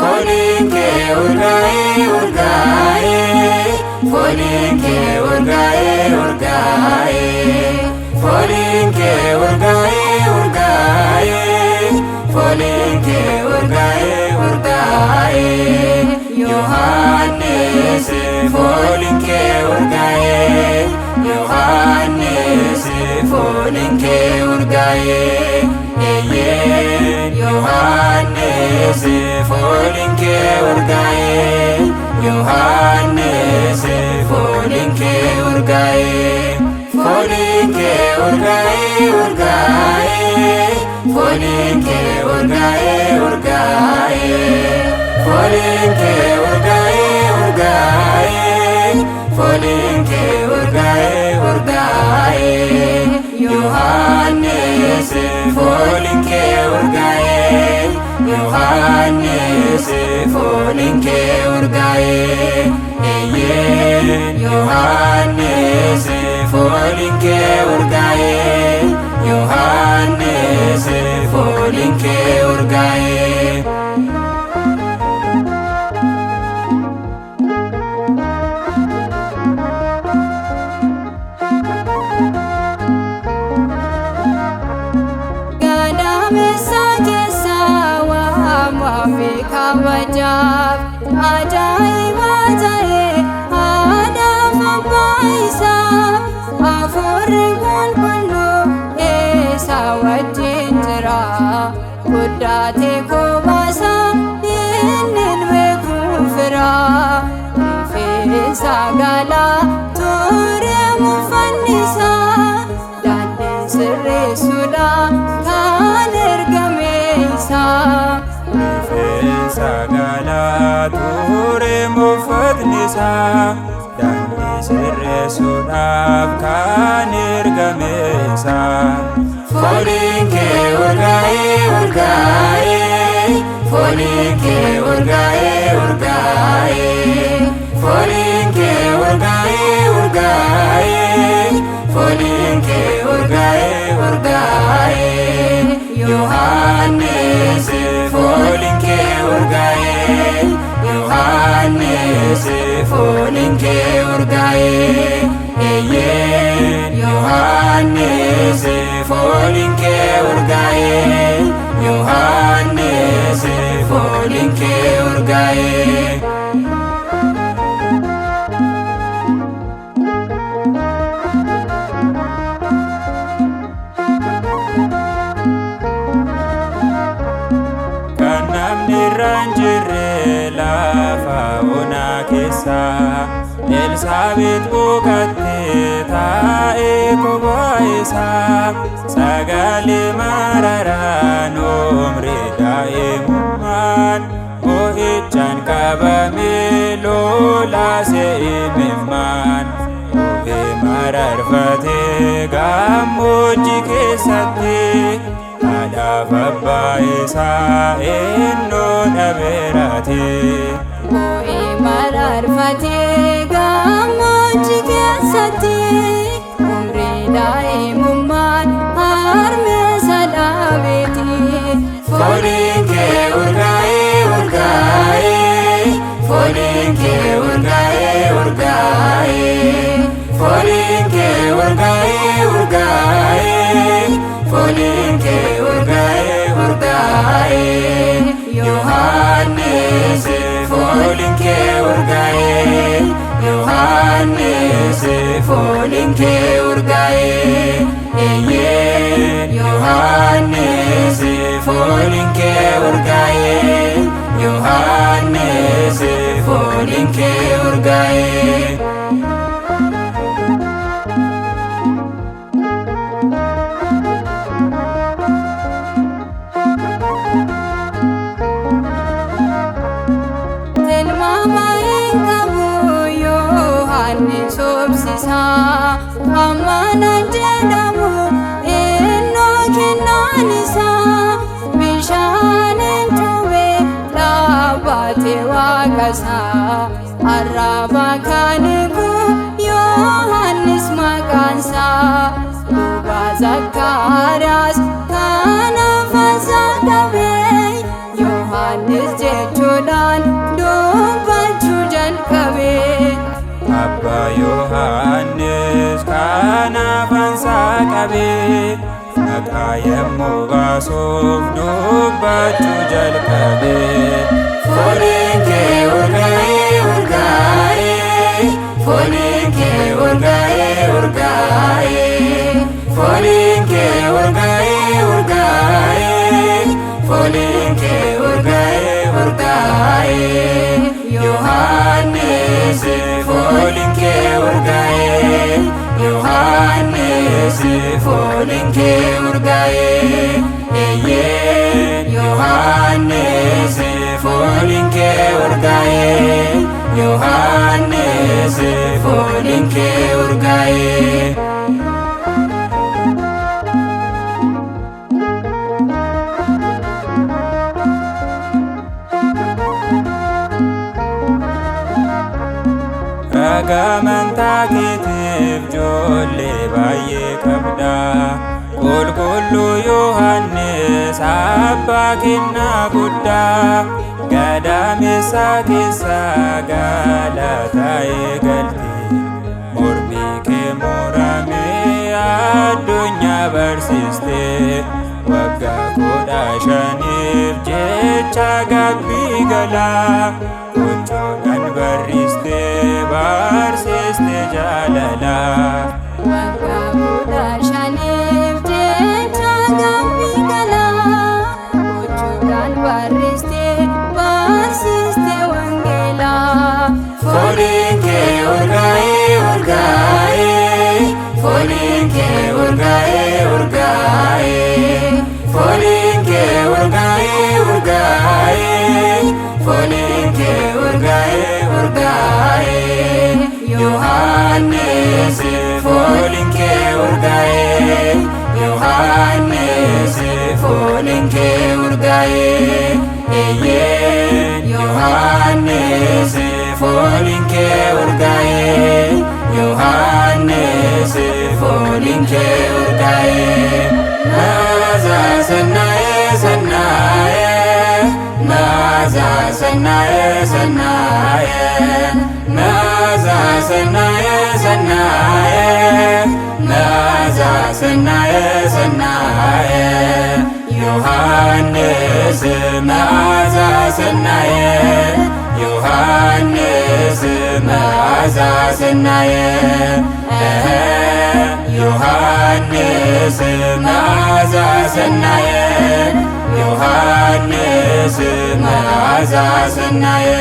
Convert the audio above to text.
folinke urgae urgae, folinke urgae urgae, folinke urgae urgae, folinke urgae urgae, Yohannes folinke urgae, Yohannes folinke urgae, Yohannes folinke urgae, Yohannes folinke urgae, folinke urgae urgae, folinke urgae urgae, folinke urgae urgae, folinke urgae urgae, Yohannes folinke urgae, Yohannes folinke urgae, Yohannes folinke urgae, Yohannes folinke urgae. Wajab ajaiba jaye adam baisa afur kullu esa wajinjra kudate ko basa inen me kufra fesa gala tore mufannisa dande sirre suda kaner gamesa sagala ture mufatnisa dandi sirre sudaf kan ergamesa, folinke urgae urgae, folinke urgae urgae, folinke urgae urgae, folinke urgae urgae, Yohannes folinke urgae, Yohannes folinke urgae, Yohannes folinke urgae, Yohannes folinke urgae. Ranjire lafa ona kesa Elsabet bukatte tae kobaisa sagale mararan umre daiman bohichan kabame lola se imman bohe mararfate gamoji kesate Fabaisa enno naberate, boe mararfate gamoji kesate, umre daimumman harme sadabeti, folinke urgae urgae, folinke urgae urgae, folinke urgae urgae, folinke urgae urgae, Yohannes folinke urgae, Yohannes folinke urgae, Yohannes folinke urgae, Yohannes folinke urgae. Amana jedhamu eno kennanisa bishanin tuwe dhaabate waaqasa arraba kaniku Yohannis maqaansa luba Zakkaariyaas kana fasa dhabe Yohannis jechuudha ዮሐንስ ካናፋንሳ ቀቤ መቃየሞ ባሶፍ ዱባቹ ጀልቀቤ ፎሊንኬ ኡርጋዬ ኡርጋዬ ፎሊንኬ ኡርጋዬ ኡርጋዬ ፎሊንኬ ኡርጋዬ ኡርጋዬ ፎሊንኬ ኡርጋዬ ኡርጋዬ ዮሐንስ ፎሊንኬ ኡርጋዬ ዮሐንስ ፎሊንኬ ኡርጋዬ ኤዬ ዮሐንስ ፎሊንኬ ኡርጋዬ ዮሐንስ ፎሊንኬ ኡርጋዬ Ragamanta keetiif joollee baay'ee qabda qulqulluu Yohannis abbaa kennaa guddaa gadameessa keessaa galataa eegalte mormii kee muramee addunyaa barsiiste waggaa 15 jecha gabbii galaa gochoodhaan barsiiste barsiiste jaalala waggaa 15 jecha gabbii galaa gochoodhaan barsiiste barsiiste wangeelaa fooliinke urgaa'e urgaa'e fooliinke urgaa'e urgaa'e fooliinke urgaa'e urgaa'e fooliinke urgaa'e urgaa'e Yohannis fooliinke urgaa'e Yohannis fooliinke urgaa'e eeyyee Yohannis fooliinke urgaa'e Yohannis fooliinke urgaa'e Naza sannaa'e sannaa'e Naza sannaa'e sannaa'e Naza sannaa'e sannaa'e Naza sannaa'e sannaa'e Yohannis Naza sannaa'e Yohannis Naza sannaa'e Yohannis Naza sannaa'e Yohannis Naza sannaa'e